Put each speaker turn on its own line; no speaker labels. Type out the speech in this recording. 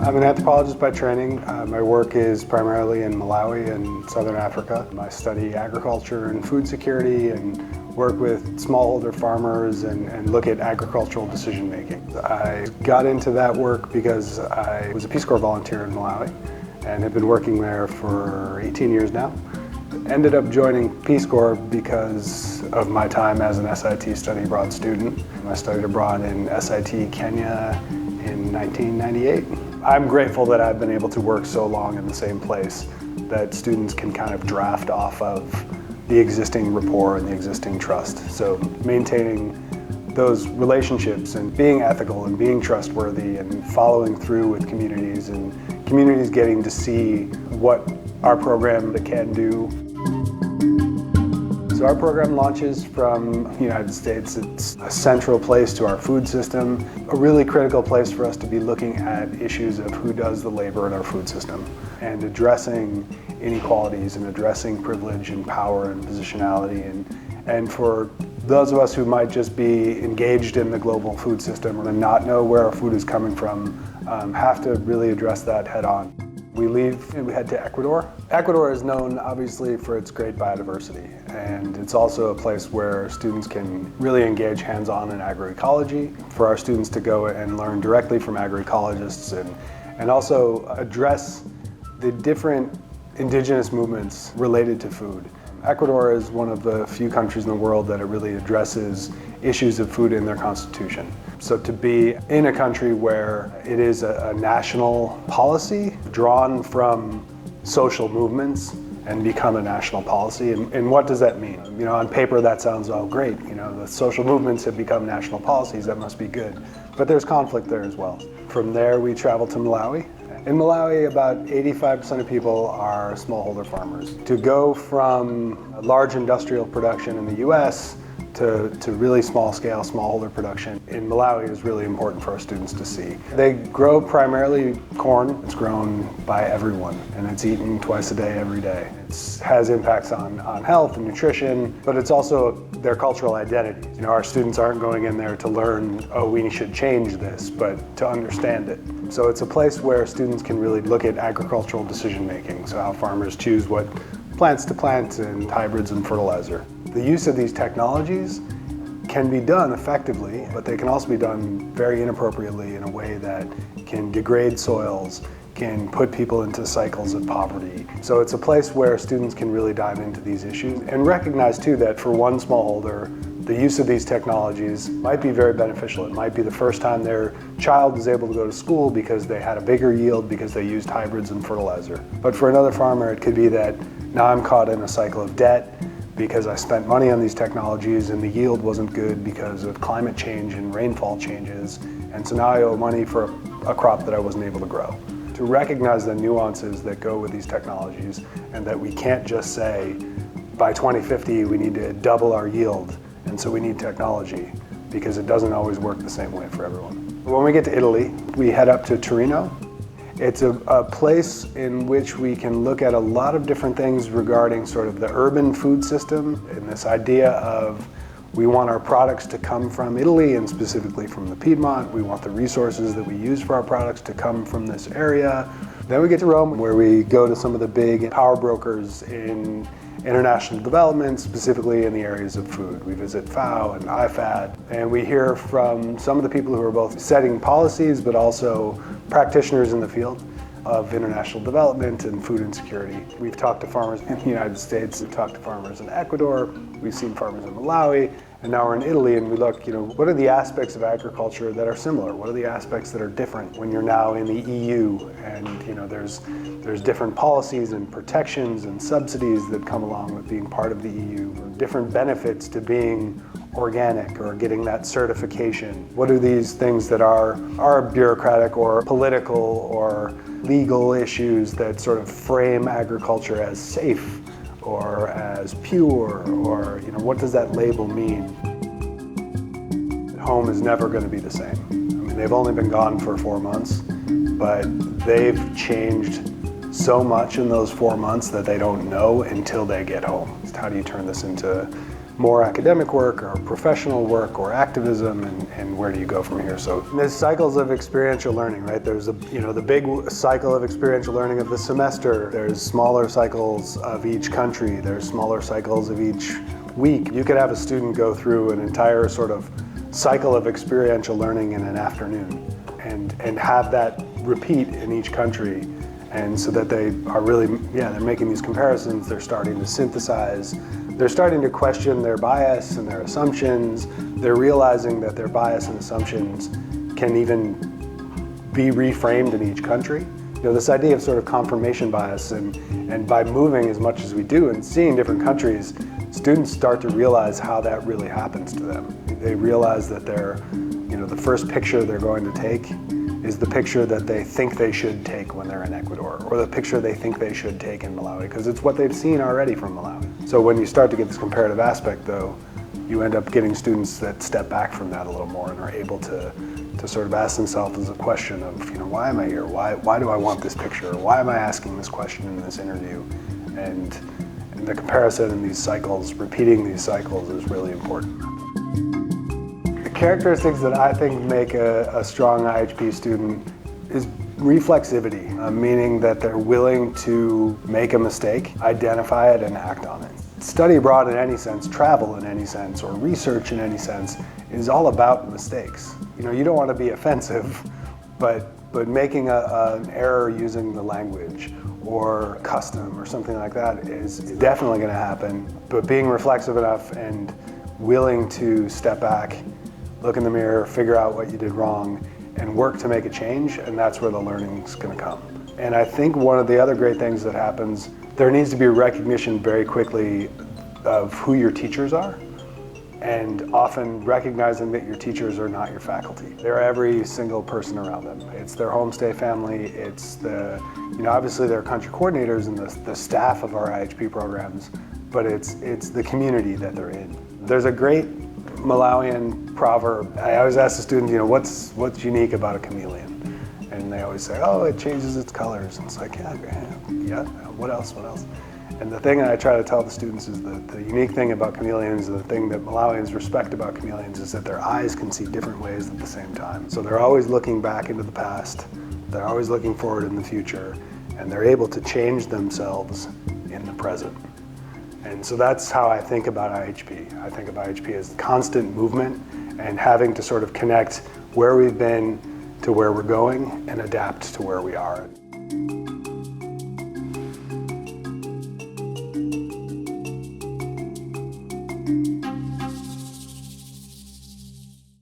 I'm an anthropologist by training. My work is primarily in Malawi and Southern Africa. I study agriculture and food security and work with smallholder farmers and look at agricultural decision making. I got into that work because I was a Peace Corps volunteer in Malawi and have been working there for 18 years now. Ended up joining Peace Corps because of my time as an SIT study abroad student. I studied abroad in SIT Kenya in 1998. I'm grateful that I've been able to work so long in the same place that students can kind of draft off of the existing rapport and the existing trust. So maintaining those relationships and being ethical and being trustworthy and following through with communities and communities getting to see what our program can do. So our program launches from the United States. It's a central place to our food system, a really critical place for us to be looking at issues of who does the labor in our food system and addressing inequalities and addressing privilege and power and positionality. And for those of us who might just be engaged in the global food system and not know where our food is coming from, have to really address that head on. We leave and we head to Ecuador. Ecuador is known obviously for its great biodiversity, and it's also a place where students can really engage hands-on in agroecology, for our students to go and learn directly from agroecologists and also address the different indigenous movements related to food. Ecuador is one of the few countries in the world that it really addresses issues of food in their constitution. So to be in a country where it is a national policy drawn from social movements and become a national policy, and what does that mean? You know, on paper that sounds all great. You know, the social movements have become national policies, that must be good. But there's conflict there as well. From there we travel to Malawi. In Malawi, about 85% of people are smallholder farmers. To go from large industrial production in the US to really small-scale smallholder production in Malawi is really important for our students to see. They grow primarily corn. It's grown by everyone, and it's eaten twice a day, every day. It has impacts on health and nutrition, but it's also their cultural identity. You know, our students aren't going in there to learn, oh, we should change this, but to understand it. So it's a place where students can really look at agricultural decision-making, so how farmers choose what plants to plant and hybrids and fertilizer. The use of these technologies can be done effectively, but they can also be done very inappropriately in a way that can degrade soils, can put people into cycles of poverty. So it's a place where students can really dive into these issues and recognize too that for one smallholder, the use of these technologies might be very beneficial. It might be the first time their child is able to go to school because they had a bigger yield because they used hybrids and fertilizer. But for another farmer, it could be that now I'm caught in a cycle of debt because I spent money on these technologies and the yield wasn't good because of climate change and rainfall changes. And so now I owe money for a crop that I wasn't able to grow. To recognize the nuances that go with these technologies and that we can't just say, by 2050, we need to double our yield. And so we need technology, because it doesn't always work the same way for everyone. When we get to Italy, we head up to Torino. It's a place in which we can look at a lot of different things regarding sort of the urban food system and this idea of we want our products to come from Italy and specifically from the Piedmont. We want the resources that we use for our products to come from this area. Then we get to Rome, where we go to some of the big power brokers in international development, specifically in the areas of food. We visit FAO and IFAD, and we hear from some of the people who are both setting policies but also practitioners in the field of international development and food insecurity. We've talked to farmers in the United States, we've talked to farmers in Ecuador, we've seen farmers in Malawi, and now we're in Italy and we look, you know, what are the aspects of agriculture that are similar? What are the aspects that are different when you're now in the EU and, you know, there's different policies and protections and subsidies that come along with being part of the EU, different benefits to being organic or getting that certification. What are these things that are bureaucratic or political or legal issues that sort of frame agriculture as safe or as pure, or, you know, what does that label mean? Home is never going to be the same. I mean, they've only been gone for 4 months, but they've changed so much in those 4 months that they don't know until they get home. How do you turn this into more academic work or professional work or activism, and where do you go from here? So there's cycles of experiential learning, right? There's the big cycle of experiential learning of the semester. There's smaller cycles of each country. There's smaller cycles of each week. You could have a student go through an entire sort of cycle of experiential learning in an afternoon and have that repeat in each country. And so that they are really, they're making these comparisons, they're starting to synthesize, they're starting to question their bias and their assumptions, they're realizing that their bias and assumptions can even be reframed in each country. This idea of sort of confirmation bias, and by moving as much as we do and seeing different countries, students start to realize how that really happens to them. They realize that the first picture they're going to take is the picture that they think they should take when they're in Ecuador, or the picture they think they should take in Malawi, because it's what they've seen already from Malawi. So when you start to get this comparative aspect, though, you end up getting students that step back from that a little more and are able to sort of ask themselves a question of, why am I here? Why do I want this picture? Why am I asking this question in this interview? And the comparison in these cycles, repeating these cycles, is really important. Characteristics that I think make a strong IHP student is reflexivity, meaning that they're willing to make a mistake, identify it, and act on it. Study abroad in any sense, travel in any sense, or research in any sense is all about mistakes. You don't want to be offensive, but making an error using the language or custom or something like that is definitely going to happen. But being reflexive enough and willing to step back, look in the mirror, figure out what you did wrong, and work to make a change, and that's where the learning's going to come. And I think one of the other great things that happens, there needs to be recognition very quickly of who your teachers are, and often recognizing that your teachers are not your faculty. They're every single person around them. It's their homestay family, it's obviously they're country coordinators and the staff of our IHP programs, but it's the community that they're in. There's a great Malawian proverb. I always ask the students, what's unique about a chameleon? And they always say, oh, it changes its colors. And it's like, yeah, what else? And the thing that I try to tell the students is that the unique thing about chameleons, the thing that Malawians respect about chameleons, is that their eyes can see different ways at the same time. So they're always looking back into the past, they're always looking forward in the future, and they're able to change themselves in the present. And so that's how I think about IHP. I think of IHP as constant movement and having to sort of connect where we've been to where we're going and adapt to where we are.